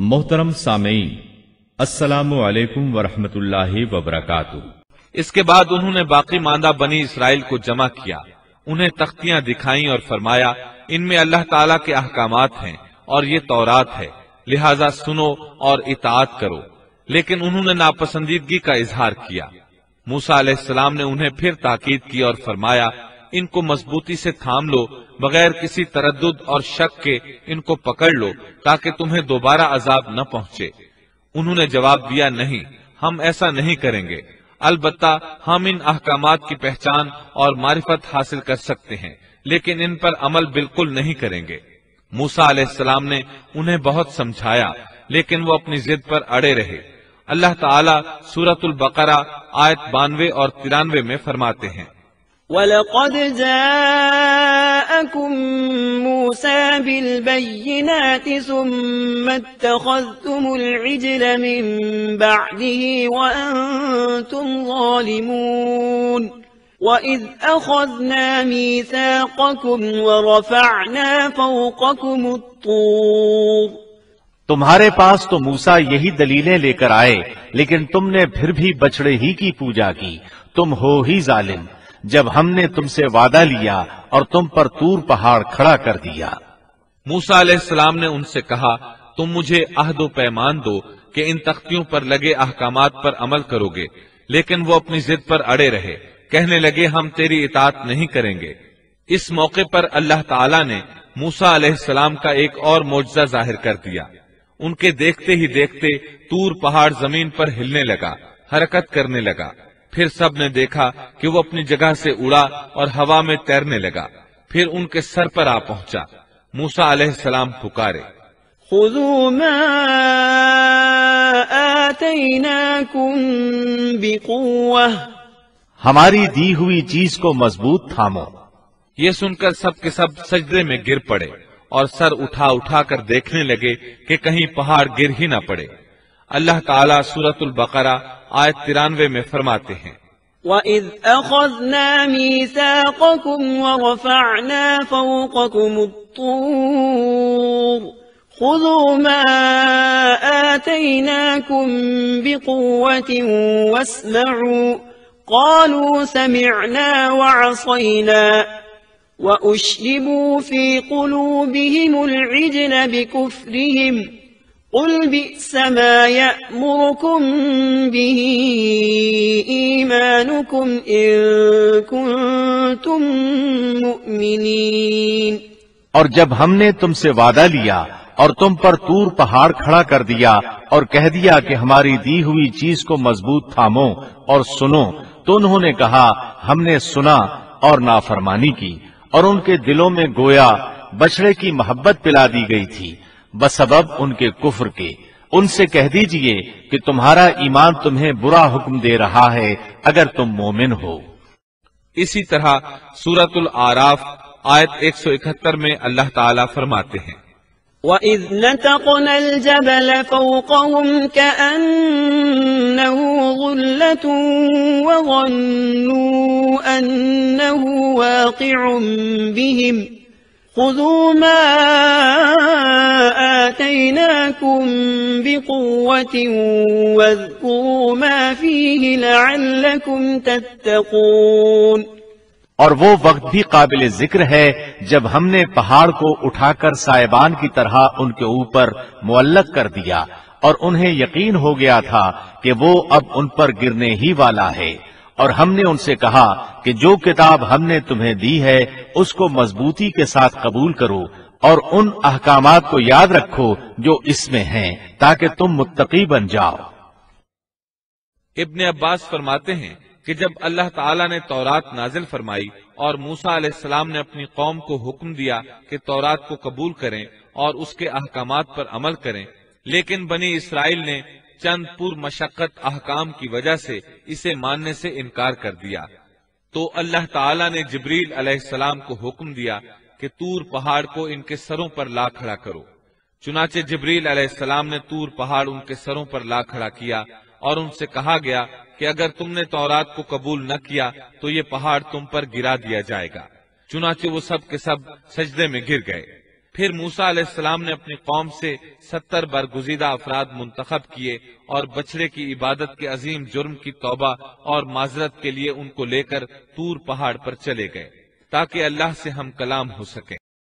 मोहतरम सामीन, अस्सलामु अलैकुम वरहमतुल्लाहि वबरकातुहू। इसके बाद उन्होंने बाकी मांदा बनी इसराइल को जमा किया, उन्हें तख्तियां दिखाईं और फरमाया, इनमें अल्लाह ताला के अहकामात हैं और ये तौरात है, लिहाजा सुनो और इताअत करो। लेकिन उन्होंने नापसंदीदगी का इजहार किया। मूसा अलैहिस्सलाम ने उन्हें फिर ताकीद की और फरमाया, इनको मजबूती से थाम लो, बगैर किसी तरद्दुद और शक के इनको पकड़ लो ताकि तुम्हें दोबारा अजाब न पहुंचे। उन्होंने जवाब दिया, नहीं, हम ऐसा नहीं करेंगे, अलबत्ता हम इन अहकामात की पहचान और मारिफत हासिल कर सकते हैं, लेकिन इन पर अमल बिल्कुल नहीं करेंगे। मूसा अलैहिस्सलाम ने उन्हें बहुत समझाया, लेकिन वो अपनी जिद पर अड़े रहे। अल्लाह ताला सूरतुल बकरा आयत 92 और 93 में फरमाते हैं, वलक़द जाअकुम मूसा बिलबय्यिनाति सुम्मा इत्तख़ज़्तुमुल इज्ल मिन बअदिही व अंतुम ज़ालिमून वइज़ अख़ज़ना मीसाक़कुम व रफ़अना फ़ौक़कुमुत तूर। तुम्हारे पास तो मूसा यही दलीलें लेकर आए, लेकिन तुमने फिर भी बछड़े ही की पूजा की, तुम हो ही जालिम। जब हमने तुमसे वादा लिया और तुम पर तूर पहाड़ खड़ा कर दिया। मूसा अलैहिस्सलाम ने उनसे कहा, तुम मुझे अहद पैमान दो कि इन तख्तियों पर लगे अहकामात पर अमल करोगे, लेकिन वो अपनी जिद पर अड़े रहे, कहने लगे, हम तेरी इताअत नहीं करेंगे। इस मौके पर अल्लाह ताला ने मूसा अलैहिस्सलाम का एक और मौजज़ा जाहिर कर दिया। उनके देखते ही देखते तूर पहाड़ जमीन पर हिलने लगा, हरकत करने लगा। फिर सब ने देखा कि वो अपनी जगह से उड़ा और हवा में तैरने लगा। फिर उनके सर पर आ पहुंचा। मूसा अलैहिस्सलाम पुकारे, खुज़ू मा आतैनाकुम बिक़ुव्वह, हमारी दी हुई चीज को मजबूत थामो। ये सुनकर सब के सब सजदे में गिर पड़े और सर उठा उठा कर देखने लगे कि कहीं पहाड़ गिर ही न पड़े। अल्लाह ताला सूरतुल बकरा आयत 93 में फरमाते हैं, वइज़ अख़ज़ना मीसाक़कुम व रफ़अना फ़ौक़कुमुत तूर खुज़ू मा आतैनाकुम बिक़ुव्वतिन वस्मअू क़ालू समिअना व असैना वअश्रिबू फ़ी क़ुलूबिहिमुल इज्ल बिकुफ़्रिहिम क़ुल बि'स मा यअमुरुकुम बिही ईमानुकुम इन कुंतुम मुअमिनीन। और जब हमने तुमसे वादा लिया और तुम पर तूर पहाड़ खड़ा कर दिया और कह दिया कि हमारी दी हुई चीज को मजबूत थामो और सुनो, तो उन्होंने कहा, हमने सुना और नाफरमानी की, और उनके दिलों में गोया बछड़े की मोहब्बत पिला दी गई थी बसबब उनके कुफ्र के। उनसे कह दीजिए कि तुम्हारा ईमान तुम्हें बुरा हुक्म दे रहा है अगर तुम मोमिन हो। इसी तरह सूरतुल आराफ आयत 171 में अल्लाह ताला फरमाते हैं, वइज़ नतक़नल जबल फ़ौक़हुम कअन्नहु ग़ुल्लतुन व ज़न्नू अन्नहु वाक़िउन बिहिम खुज़ू मा आतैनाकुम बिक़ुव्वतिन वज़्कुरू मा फ़ीहि लअल्लकुम तत्तक़ून। और वो वक्त भी काबिल जिक्र है जब हमने पहाड़ को उठाकर साइबान की तरह उनके ऊपर मुअल्लक कर दिया और उन्हें यकीन हो गया था कि वो अब उन पर गिरने ही वाला है। और हमने उनसे कहा कि जो किताब हमने तुम्हें दी है उसको मजबूती के साथ कबूल करो और उन अहकामात को याद रखो जो इसमें हैं, ताकि तुम मुत्तकी बन जाओ। इब्ने अब्बास फरमाते हैं कि जब अल्लाह ताला ने तौरात नाजिल फरमाई और मूसा अलैहिस्सलाम ने अपनी कौम को हुक्म दिया कि तौरात को कबूल करें और उसके अहकामात पर अमल करें, लेकिन बनी इसराइल ने चंद पुर मशक्कत अहकाम की वजह से इसे मानने से इनकार कर दिया, तो अल्लाह ताला ने जिब्रील अलैहिस्सलाम को हुक्म दिया कि तूर पहाड़ को इनके सरों पर ला खड़ा करो। चुनाचे जिब्रील अलैहिस्सलाम ने तूर पहाड़ उनके सरों पर ला खड़ा किया और उनसे कहा गया कि अगर तुमने तौरात को कबूल न किया तो ये पहाड़ तुम पर गिरा दिया जाएगा। चुनाचे वो सब के सब सजदे में गिर गए। پھر موسیٰ علیہ السلام نے اپنی قوم سے 70 برگزیدہ افراد منتخب کیے اور بچڑے کی عبادت کے عظیم جرم کی توبہ اور معذرت کے لیے ان کو لے کر طور پہاڑ پر چلے گئے تاکہ اللہ سے ہم کلام ہو سکے۔